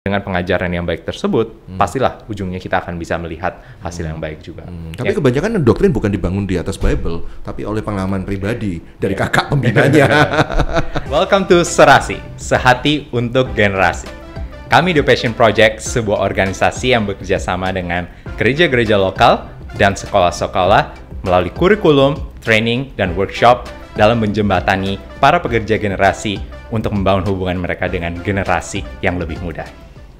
Dengan pengajaran yang baik tersebut, pastilah ujungnya kita akan bisa melihat hasil yang baik juga. Tapi kebanyakan doktrin bukan dibangun di atas Bible, tapi oleh pengalaman pribadi dari kakak pembinanya. Welcome to Serasi, Sehati untuk Generasi. Kami The Passion Project, sebuah organisasi yang bekerja sama dengan gereja-gereja lokal dan sekolah-sekolah melalui kurikulum, training, dan workshop dalam menjembatani para pekerja generasi untuk membangun hubungan mereka dengan generasi yang lebih muda.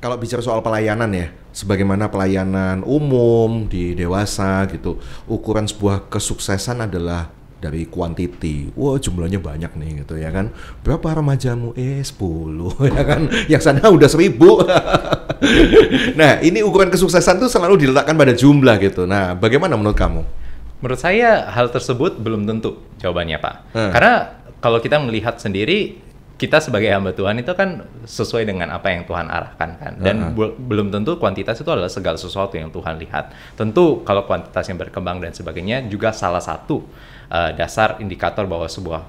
Kalau bicara soal pelayanan ya, sebagaimana pelayanan umum di dewasa gitu, ukuran sebuah kesuksesan adalah dari quantity. Wah, jumlahnya banyak nih gitu ya kan. Berapa remajamu? 10 ya kan. Yang sana udah 1000. Nah, ini ukuran kesuksesan tuh selalu diletakkan pada jumlah gitu. Nah, bagaimana menurut kamu? Menurut saya hal tersebut belum tentu jawabannya, Pak. Karena kalau kita melihat sendiri, kita sebagai hamba Tuhan itu kan sesuai dengan apa yang Tuhan arahkan kan. Dan belum tentu kuantitas itu adalah segala sesuatu yang Tuhan lihat. Tentu kalau kuantitas yang berkembang dan sebagainya juga salah satu dasar indikator bahwa sebuah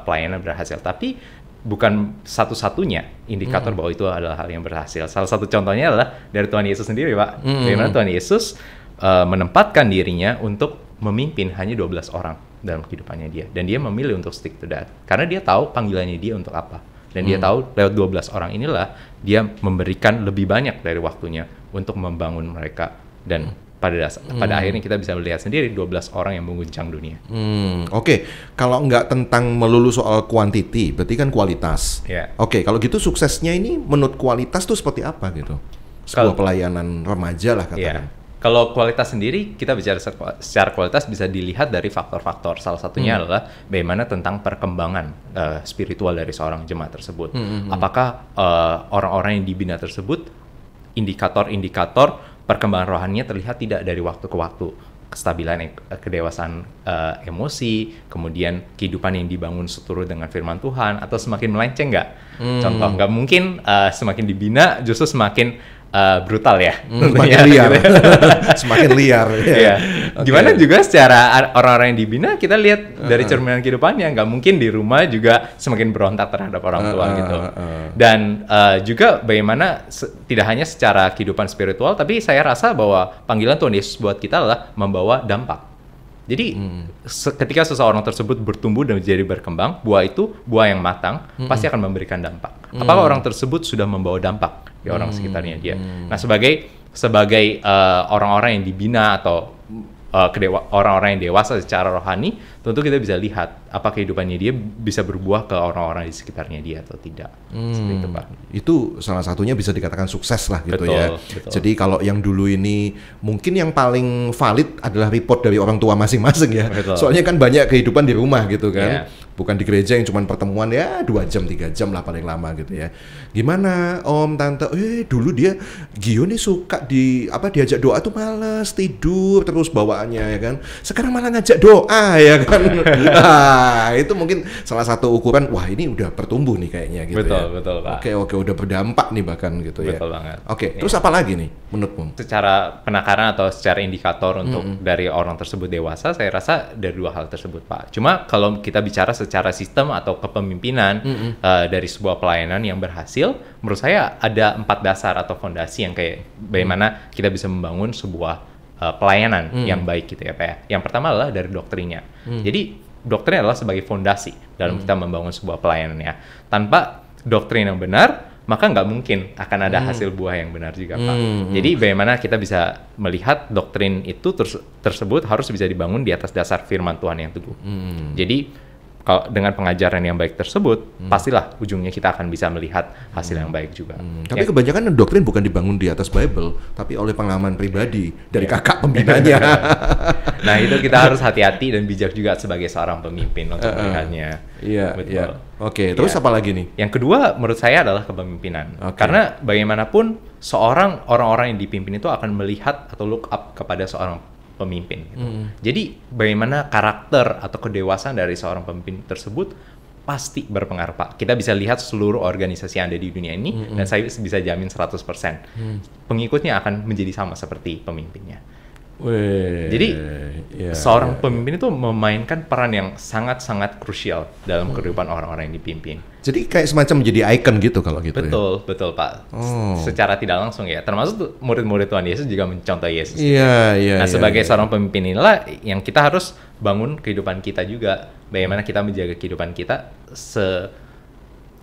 pelayanan berhasil. Tapi bukan satu-satunya indikator bahwa itu adalah hal yang berhasil. Salah satu contohnya adalah dari Tuhan Yesus sendiri, Pak. Bagaimana Tuhan Yesus menempatkan dirinya untuk memimpin hanya 12 orang dalam kehidupannya dia. Dan dia memilih untuk stick to that. Karena dia tahu panggilannya dia untuk apa. Dan dia tahu lewat 12 orang inilah dia memberikan lebih banyak dari waktunya untuk membangun mereka. Dan pada akhirnya kita bisa melihat sendiri 12 orang yang mengguncang dunia. Oke. Kalau nggak tentang melulu soal quantity, berarti kan kualitas. Yeah. Oke, kalau gitu suksesnya ini menurut kualitas tuh seperti apa gitu? Sebuah pelayanan remaja lah katakan. Yeah. Kalau kualitas sendiri, kita bicara secara kualitas bisa dilihat dari faktor-faktor. Salah satunya adalah bagaimana tentang perkembangan spiritual dari seorang jemaat tersebut. Apakah orang-orang yang dibina tersebut, indikator-indikator perkembangan rohaninya terlihat tidak dari waktu ke waktu. Kestabilan, kedewasaan emosi, kemudian kehidupan yang dibangun seturut dengan firman Tuhan, atau semakin melenceng nggak? Contoh, nggak mungkin semakin dibina justru semakin brutal ya, semakin liar, semakin liar. Ya. Gimana juga secara orang-orang yang dibina kita lihat dari cerminan kehidupannya, nggak mungkin di rumah juga semakin berontak terhadap orang tua gitu. Dan juga bagaimana tidak hanya secara kehidupan spiritual, tapi saya rasa bahwa panggilan Tuhan Yesus buat kita adalah membawa dampak. Jadi ketika seseorang tersebut bertumbuh dan menjadi berkembang, buah yang matang pasti akan memberikan dampak. Apakah orang tersebut sudah membawa dampak di orang sekitarnya dia? Nah, sebagai orang-orang yang dibina atau orang-orang yang dewasa secara rohani, tentu kita bisa lihat apa kehidupannya dia bisa berbuah ke orang-orang di sekitarnya dia atau tidak. Seperti itu, Pak. Itu salah satunya bisa dikatakan sukses lah gitu. Betul. Jadi kalau yang dulu ini mungkin yang paling valid adalah report dari orang tua masing-masing ya. Betul. Soalnya kan banyak kehidupan di rumah gitu kan. Yeah. Bukan di gereja yang cuma pertemuan ya 2 jam 3 jam lah paling lama gitu ya. Gimana Om, Tante? Dulu dia Gio nih suka diajak doa tuh males, tidur terus bawaannya ya kan. Sekarang malah ngajak doa ya kan. Itu mungkin salah satu ukuran, wah ini udah bertumbuh nih kayaknya gitu. Betul, Pak. Oke, udah berdampak nih bahkan gitu ya. Betul banget. Oke, terus apa lagi nih menurutmu? Secara penakaran atau secara indikator untuk dari orang tersebut dewasa, saya rasa dari 2 hal tersebut, Pak. Cuma kalau kita bicara secara sistem atau kepemimpinan dari sebuah pelayanan yang berhasil, menurut saya ada 4 dasar atau fondasi yang kayak bagaimana kita bisa membangun sebuah pelayanan yang baik gitu ya, Pak ya. Yang pertama adalah dari doktrinnya. Jadi doktrin adalah sebagai fondasi dalam kita membangun sebuah pelayanan ya. Tanpa doktrin yang benar, maka nggak mungkin akan ada hasil buah yang benar juga, Pak. Jadi bagaimana kita bisa melihat doktrin itu tersebut harus bisa dibangun di atas dasar firman Tuhan yang teguh. Jadi kalau dengan pengajaran yang baik tersebut, pastilah ujungnya kita akan bisa melihat hasil yang baik juga. Tapi kebanyakan doktrin bukan dibangun di atas Bible, tapi oleh pengalaman pribadi dari kakak pembinanya. Nah, itu kita harus hati-hati dan bijak juga sebagai seorang pemimpin untuk melihatnya. Iya. Oke, terus apa lagi nih? Yang kedua menurut saya adalah kepemimpinan. Karena bagaimanapun orang-orang yang dipimpin itu akan melihat atau look up kepada seorang pemimpin gitu. Jadi bagaimana karakter atau kedewasaan dari seorang pemimpin tersebut pasti berpengaruh, Pak. Kita bisa lihat seluruh organisasi yang ada di dunia ini dan saya bisa jamin 100% pengikutnya akan menjadi sama seperti pemimpinnya. Jadi seorang pemimpin itu memainkan peran yang sangat-sangat krusial dalam kehidupan orang-orang yang dipimpin. Jadi kayak semacam menjadi icon gitu kalau gitu. Betul Pak. Secara tidak langsung ya. Termasuk murid-murid Tuhan Yesus juga mencontoh Yesus. Nah, sebagai seorang pemimpin inilah yang kita harus bangun kehidupan kita juga. Bagaimana kita menjaga kehidupan kita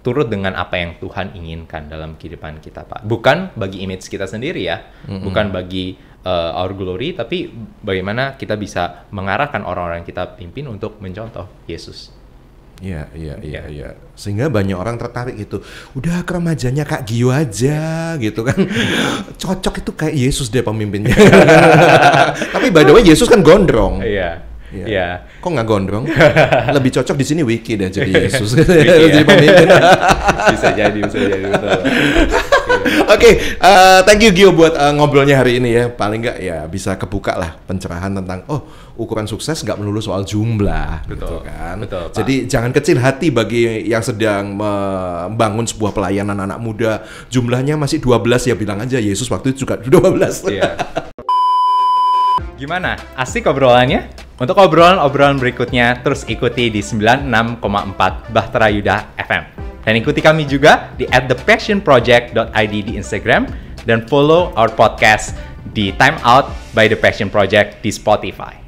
turut dengan apa yang Tuhan inginkan dalam kehidupan kita, Pak. Bukan bagi image kita sendiri ya, bukan bagi our glory, tapi bagaimana kita bisa mengarahkan orang-orang yang kita pimpin untuk mencontoh Yesus. Iya. Sehingga banyak orang tertarik gitu. Udah ke remajanya Kak Gio aja gitu kan. Cocok itu kayak Yesus deh pemimpinnya. Tapi by the way Yesus kan gondrong. Iya. Kok nggak gondrong? Lebih cocok di sini Wiki deh jadi Yesus. Jadi pemimpin. Bisa jadi betul. Oke, thank you Gio buat ngobrolnya hari ini ya. Paling nggak ya bisa kebuka lah pencerahan tentang ukuran sukses nggak melulu soal jumlah, gitu kan. Betul, Pak. Jadi jangan kecil hati bagi yang sedang membangun sebuah pelayanan anak muda. Jumlahnya masih 12 ya bilang aja Yesus waktu itu juga 12. Iya. Gimana? Asik obrolannya? Untuk obrolan-obrolan berikutnya, terus ikuti di 96,4 Bahtera Yuda FM. Dan ikuti kami juga di @thepassionproject.id di Instagram, dan follow our podcast di Time Out by The Passion Project di Spotify.